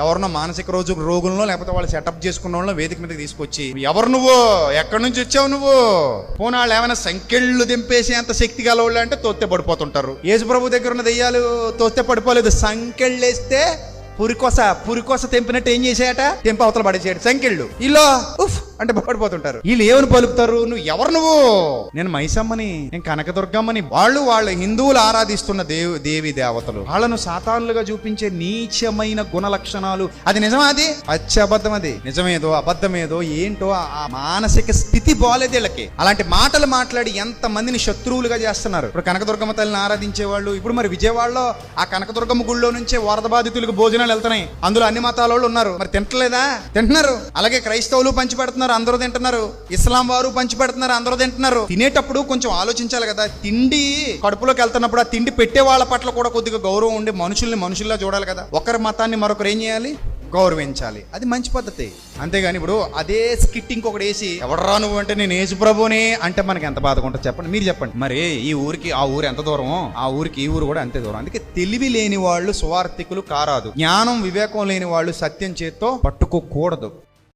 ఎవరినో మానసిక రోగులను లేకపోతే వాళ్ళు సెటప్ చేసుకున్న వాళ్ళని వేదిక మీదకి తీసుకొచ్చి, ఎవరు నువ్వు, ఎక్కడి నుంచి వచ్చావు నువ్వు, పోనాళ్ళు ఏమైనా సంకెళ్ళు దింపేసి అంత శక్తి గలవాళ్ళు అంటే తోస్తే పడిపోతుంటారు. యేసు ప్రభు దగ్గర ఉన్న దెయ్యాలు తోస్తే పడిపోలేదు, సంకెళ్ళు వేస్తే పురికోస తెంపినట్టు ఏం చేసాయట, తెంపి అవతల పడేసాడు సంకెళ్ళు. ఇలా ఉఫ్ అంటే పడిపోతుంటారు. వీళ్ళు ఏమని పలుకుతారు, నువ్వు ఎవరు, నువ్వు నేను మైసమ్మని, నేను కనకదుర్గమ్మని. వాళ్ళ హిందువులు ఆరాధిస్తున్న దేవి దేవతలు, వాళ్ళను సాతానులుగా చూపించే నీచమైన గుణ లక్షణాలు. అది నిజమా? అది అబద్ధం. అది నిజమేదో అబద్ధమేదో ఏంటో ఆ మానసిక స్థితి బాలేదు వీళ్ళకి. అలాంటి మాటలు మాట్లాడి ఎంత మందిని శత్రువులుగా చేస్తున్నారు. ఇప్పుడు కనకదుర్గమ్మ తల్లిని ఆరాధించే వాళ్ళు, ఇప్పుడు మరి విజయవాడలో ఆ కనకదుర్గమ్మ గుళ్ళో నుంచే వరద బాధితులకు భోజనాలు వెళ్తున్నాయి. అందులో అన్ని మతాల వాళ్ళు ఉన్నారు, మరి తింటలేదా? తింటున్నారు. అలాగే క్రైస్తవులు పంచి పెడుతున్నారు, అందరూ తింటున్నారు. ఇస్లాం వారు పంచి పెడుతున్నారు, అందరూ తింటున్నారు. తినేటప్పుడు కొంచెం ఆలోచించాలి కదా. తిండి కడుపులోకి వెళ్తున్నప్పుడు ఆ తిండి పెట్టే వాళ్ళ పట్ల కూడా కొద్దిగా గౌరవం ఉండి మనుషుల్లా చూడాలి కదా. ఒకరి మతాన్ని మరొకరు ఏం చేయాలి, గౌరవించాలి. అది మంచి పద్ధతి. అంతేగాని ఇప్పుడు అదే స్కిట్ ఇంకొకటి వేసి, ఎవడరా నువ్వు అంటే నేను యేసు ప్రభునే అంటే మనకి ఎంత బాధగా ఉంటుంది చెప్పండి, మీరు చెప్పండి. మరి ఈ ఊరికి ఆ ఊరు ఎంత దూరమో ఆ ఊరికి ఈ ఊరు కూడా అంతే దూరం. అందుకే తెలివి లేని వాళ్ళు సువార్థికులు కారాదు, జ్ఞానం వివేకం లేని వాళ్ళు సత్యం చేత్తో పట్టుకోకూడదు.